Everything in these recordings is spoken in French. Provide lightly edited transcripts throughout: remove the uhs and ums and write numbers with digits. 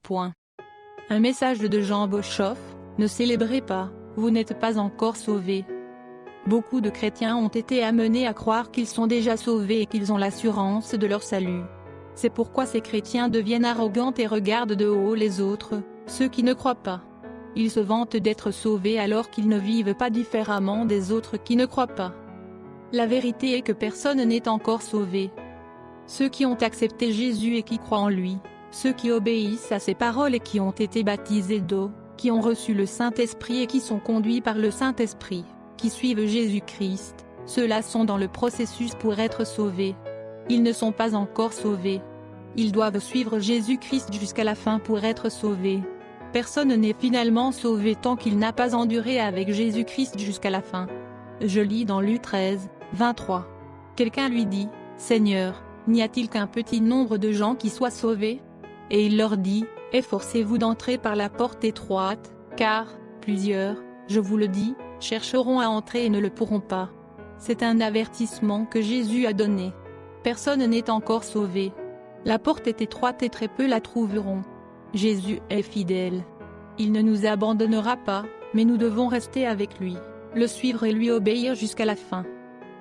Point. Un message de Jean Beauchoff: ne célébrez pas, vous n'êtes pas encore sauvés. Beaucoup de chrétiens ont été amenés à croire qu'ils sont déjà sauvés et qu'ils ont l'assurance de leur salut. C'est pourquoi ces chrétiens deviennent arrogants et regardent de haut les autres, ceux qui ne croient pas. Ils se vantent d'être sauvés alors qu'ils ne vivent pas différemment des autres qui ne croient pas. La vérité est que personne n'est encore sauvé. Ceux qui ont accepté Jésus et qui croient en lui, ceux qui obéissent à ses paroles et qui ont été baptisés d'eau, qui ont reçu le Saint-Esprit et qui sont conduits par le Saint-Esprit, qui suivent Jésus-Christ, ceux-là sont dans le processus pour être sauvés. Ils ne sont pas encore sauvés. Ils doivent suivre Jésus-Christ jusqu'à la fin pour être sauvés. Personne n'est finalement sauvé tant qu'il n'a pas enduré avec Jésus-Christ jusqu'à la fin. Je lis dans Luc 13, 23. Quelqu'un lui dit: Seigneur, n'y a-t-il qu'un petit nombre de gens qui soient sauvés? Et il leur dit: efforcez-vous d'entrer par la porte étroite, car plusieurs, je vous le dis, chercheront à entrer et ne le pourront pas. C'est un avertissement que Jésus a donné. Personne n'est encore sauvé. La porte est étroite et très peu la trouveront. Jésus est fidèle. Il ne nous abandonnera pas, mais nous devons rester avec lui, le suivre et lui obéir jusqu'à la fin.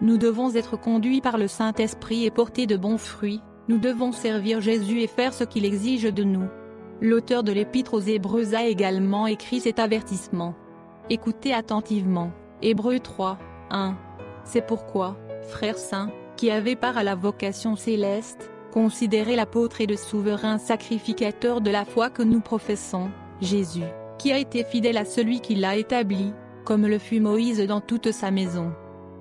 Nous devons être conduits par le Saint-Esprit et porter de bons fruits. Nous devons servir Jésus et faire ce qu'il exige de nous. L'auteur de l'Épître aux Hébreux a également écrit cet avertissement. Écoutez attentivement. Hébreux 3, 1. C'est pourquoi, frères saints, qui avez part à la vocation céleste, considérez l'apôtre et le souverain sacrificateur de la foi que nous professons, Jésus, qui a été fidèle à celui qui l'a établi, comme le fut Moïse dans toute sa maison.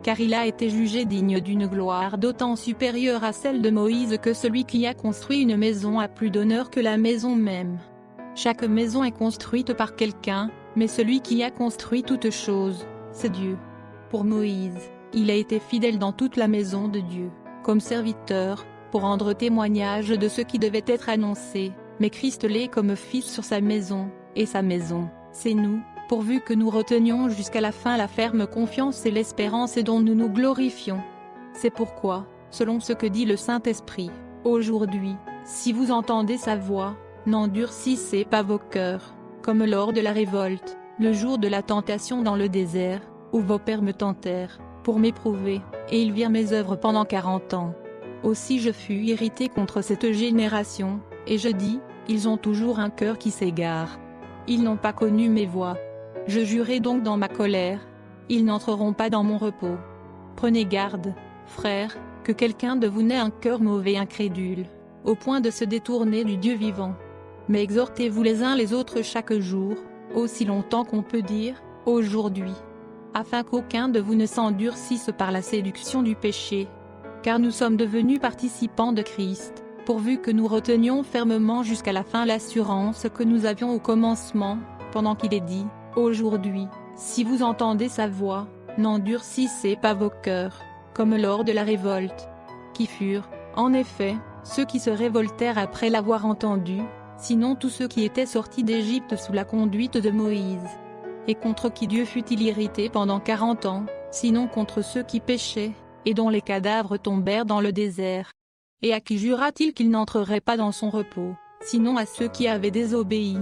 Car il a été jugé digne d'une gloire d'autant supérieure à celle de Moïse que celui qui a construit une maison a plus d'honneur que la maison même. Chaque maison est construite par quelqu'un, mais celui qui a construit toute chose, c'est Dieu. Pour Moïse, il a été fidèle dans toute la maison de Dieu, comme serviteur, pour rendre témoignage de ce qui devait être annoncé, mais Christ l'est comme fils sur sa maison, et sa maison, c'est nous, pourvu que nous retenions jusqu'à la fin la ferme confiance et l'espérance dont nous nous glorifions. C'est pourquoi, selon ce que dit le Saint-Esprit, aujourd'hui, si vous entendez sa voix, n'endurcissez pas vos cœurs, comme lors de la révolte, le jour de la tentation dans le désert, où vos pères me tentèrent, pour m'éprouver, et ils virent mes œuvres pendant 40 ans. Aussi je fus irrité contre cette génération, et je dis, ils ont toujours un cœur qui s'égare. Ils n'ont pas connu mes voies. Je jurai donc dans ma colère, ils n'entreront pas dans mon repos. Prenez garde, frères, que quelqu'un de vous n'ait un cœur mauvais incrédule, au point de se détourner du Dieu vivant. Mais exhortez-vous les uns les autres chaque jour, aussi longtemps qu'on peut dire, aujourd'hui, afin qu'aucun de vous ne s'endurcisse par la séduction du péché. Car nous sommes devenus participants de Christ, pourvu que nous retenions fermement jusqu'à la fin l'assurance que nous avions au commencement, pendant qu'il est dit, aujourd'hui, si vous entendez sa voix, n'endurcissez pas vos cœurs, comme lors de la révolte, qui furent, en effet, ceux qui se révoltèrent après l'avoir entendu, sinon tous ceux qui étaient sortis d'Égypte sous la conduite de Moïse. Et contre qui Dieu fut-il irrité pendant 40 ans, sinon contre ceux qui péchaient, et dont les cadavres tombèrent dans le désert. Et à qui jura-t-il qu'il n'entrerait pas dans son repos, sinon à ceux qui avaient désobéi?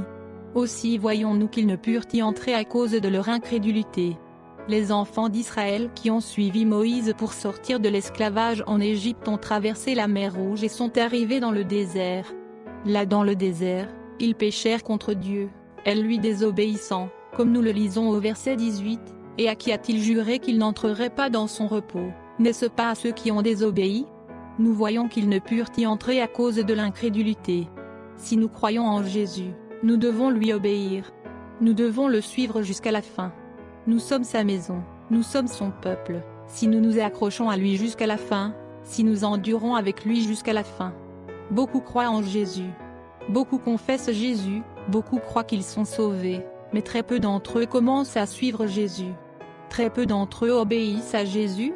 Aussi voyons-nous qu'ils ne purent y entrer à cause de leur incrédulité. Les enfants d'Israël qui ont suivi Moïse pour sortir de l'esclavage en Égypte ont traversé la mer Rouge et sont arrivés dans le désert. Là dans le désert, ils péchèrent contre Dieu, elle lui désobéissant, comme nous le lisons au verset 18, et à qui a-t-il juré qu'il n'entrerait pas dans son repos? N'est-ce pas à ceux qui ont désobéi? Nous voyons qu'ils ne purent y entrer à cause de l'incrédulité. Si nous croyons en Jésus, nous devons lui obéir. Nous devons le suivre jusqu'à la fin. Nous sommes sa maison, nous sommes son peuple, si nous nous accrochons à lui jusqu'à la fin, si nous endurons avec lui jusqu'à la fin. Beaucoup croient en Jésus. Beaucoup confessent Jésus, beaucoup croient qu'ils sont sauvés, mais très peu d'entre eux commencent à suivre Jésus. Très peu d'entre eux obéissent à Jésus.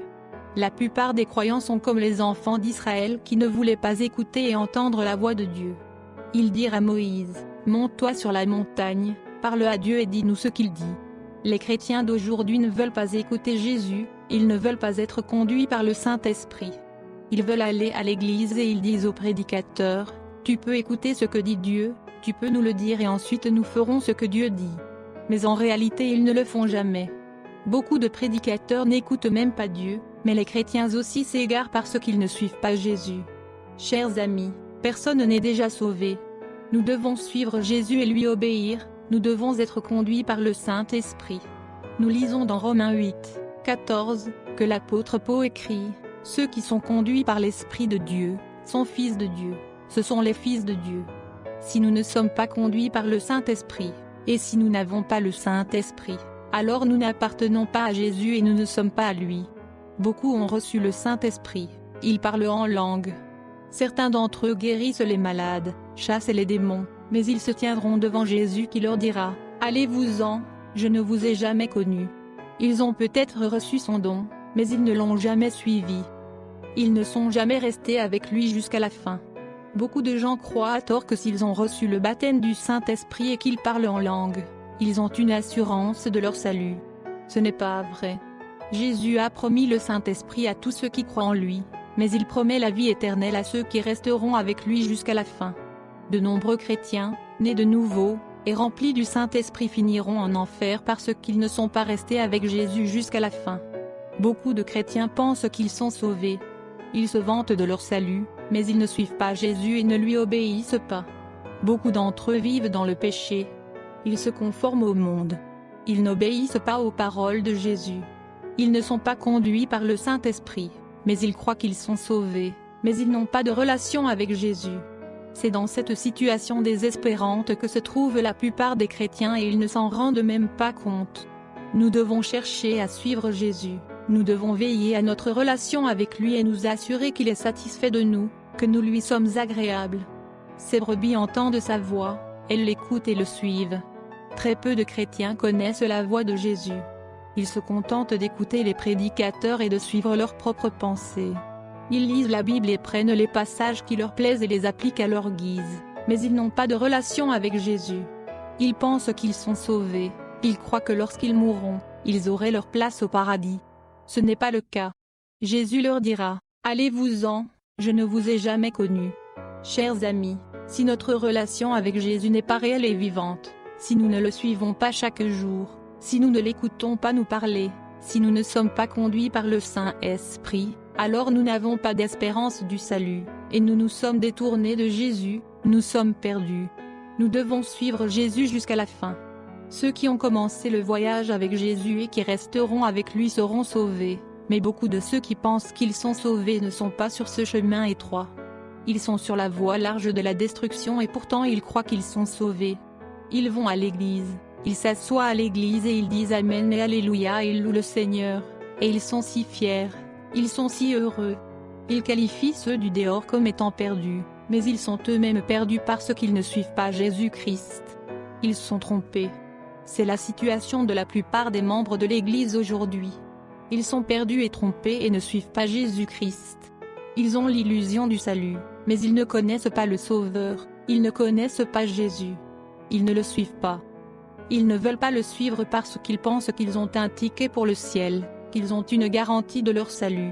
La plupart des croyants sont comme les enfants d'Israël qui ne voulaient pas écouter et entendre la voix de Dieu. Ils dirent à Moïse, « Monte-toi sur la montagne, parle à Dieu et dis-nous ce qu'il dit. » Les chrétiens d'aujourd'hui ne veulent pas écouter Jésus, ils ne veulent pas être conduits par le Saint-Esprit. Ils veulent aller à l'église et ils disent au prédicateur, « Tu peux écouter ce que dit Dieu, Tu peux nous le dire et ensuite nous ferons ce que Dieu dit. Mais en réalité ils ne le font jamais. Beaucoup de prédicateurs n'écoutent même pas Dieu, mais les chrétiens aussi s'égarent parce qu'ils ne suivent pas Jésus. Chers amis, personne n'est déjà sauvé. Nous devons suivre Jésus et lui obéir, nous devons être conduits par le Saint-Esprit. Nous lisons dans Romains 8, 14, que l'apôtre Paul écrit « Ceux qui sont conduits par l'Esprit de Dieu, sont fils de Dieu, ce sont les fils de Dieu. » Si nous ne sommes pas conduits par le Saint-Esprit, et si nous n'avons pas le Saint-Esprit, alors nous n'appartenons pas à Jésus et nous ne sommes pas à lui. Beaucoup ont reçu le Saint-Esprit, ils parlent en langue. Certains d'entre eux guérissent les malades, chassent les démons, mais ils se tiendront devant Jésus qui leur dira « Allez-vous-en, je ne vous ai jamais connu. » Ils ont peut-être reçu son don, mais ils ne l'ont jamais suivi. Ils ne sont jamais restés avec lui jusqu'à la fin. Beaucoup de gens croient à tort que s'ils ont reçu le baptême du Saint-Esprit et qu'ils parlent en langue, ils ont une assurance de leur salut. Ce n'est pas vrai. Jésus a promis le Saint-Esprit à tous ceux qui croient en lui, mais il promet la vie éternelle à ceux qui resteront avec lui jusqu'à la fin. De nombreux chrétiens, nés de nouveau, et remplis du Saint-Esprit finiront en enfer parce qu'ils ne sont pas restés avec Jésus jusqu'à la fin. Beaucoup de chrétiens pensent qu'ils sont sauvés. Ils se vantent de leur salut, mais ils ne suivent pas Jésus et ne lui obéissent pas. Beaucoup d'entre eux vivent dans le péché. Ils se conforment au monde. Ils n'obéissent pas aux paroles de Jésus. Ils ne sont pas conduits par le Saint-Esprit, mais ils croient qu'ils sont sauvés, mais ils n'ont pas de relation avec Jésus. C'est dans cette situation désespérante que se trouvent la plupart des chrétiens et ils ne s'en rendent même pas compte. Nous devons chercher à suivre Jésus, nous devons veiller à notre relation avec lui et nous assurer qu'il est satisfait de nous, que nous lui sommes agréables. Ses brebis entendent sa voix, elles l'écoutent et le suivent. Très peu de chrétiens connaissent la voix de Jésus. Ils se contentent d'écouter les prédicateurs et de suivre leurs propres pensées. Ils lisent la Bible et prennent les passages qui leur plaisent et les appliquent à leur guise, mais ils n'ont pas de relation avec Jésus. Ils pensent qu'ils sont sauvés, ils croient que lorsqu'ils mourront, ils auraient leur place au paradis. Ce n'est pas le cas. Jésus leur dira « Allez-vous-en, je ne vous ai jamais connus. » Chers amis, si notre relation avec Jésus n'est pas réelle et vivante, si nous ne le suivons pas chaque jour, si nous ne l'écoutons pas nous parler, si nous ne sommes pas conduits par le Saint-Esprit, alors nous n'avons pas d'espérance du salut, et nous nous sommes détournés de Jésus, nous sommes perdus. Nous devons suivre Jésus jusqu'à la fin. Ceux qui ont commencé le voyage avec Jésus et qui resteront avec lui seront sauvés, mais beaucoup de ceux qui pensent qu'ils sont sauvés ne sont pas sur ce chemin étroit. Ils sont sur la voie large de la destruction et pourtant ils croient qu'ils sont sauvés. Ils vont à l'église, ils s'assoient à l'église et ils disent Amen et Alléluia et ils louent le Seigneur, et ils sont si fiers, ils sont si heureux. Ils qualifient ceux du dehors comme étant perdus, mais ils sont eux-mêmes perdus parce qu'ils ne suivent pas Jésus-Christ. Ils sont trompés. C'est la situation de la plupart des membres de l'Église aujourd'hui. Ils sont perdus et trompés et ne suivent pas Jésus-Christ. Ils ont l'illusion du salut, mais ils ne connaissent pas le Sauveur, ils ne connaissent pas Jésus. Ils ne le suivent pas. Ils ne veulent pas le suivre parce qu'ils pensent qu'ils ont un ticket pour le ciel, qu'ils ont une garantie de leur salut.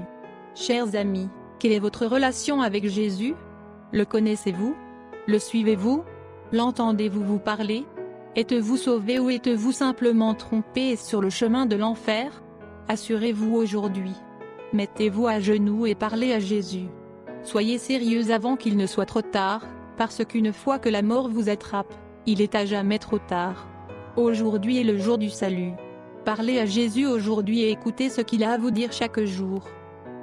Chers amis, quelle est votre relation avec Jésus? Le connaissez-vous? Le suivez-vous? L'entendez-vous vous parler? Êtes-vous sauvé ou êtes-vous simplement trompé sur le chemin de l'enfer? Assurez-vous aujourd'hui. Mettez-vous à genoux et parlez à Jésus. Soyez sérieux avant qu'il ne soit trop tard, parce qu'une fois que la mort vous attrape, il est à jamais trop tard. Aujourd'hui est le jour du salut. Parlez à Jésus aujourd'hui et écoutez ce qu'il a à vous dire chaque jour.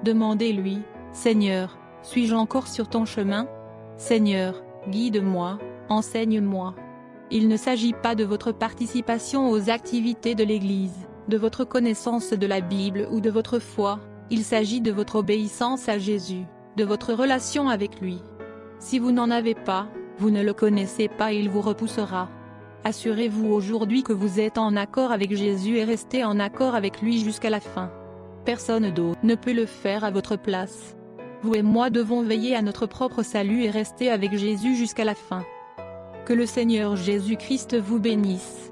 Demandez-lui, Seigneur, suis-je encore sur ton chemin? Seigneur, guide-moi, enseigne-moi. Il ne s'agit pas de votre participation aux activités de l'Église, de votre connaissance de la Bible ou de votre foi, il s'agit de votre obéissance à Jésus, de votre relation avec lui. Si vous n'en avez pas, vous ne le connaissez pas et il vous repoussera. Assurez-vous aujourd'hui que vous êtes en accord avec Jésus et restez en accord avec lui jusqu'à la fin. Personne d'autre ne peut le faire à votre place. Vous et moi devons veiller à notre propre salut et rester avec Jésus jusqu'à la fin. Que le Seigneur Jésus-Christ vous bénisse.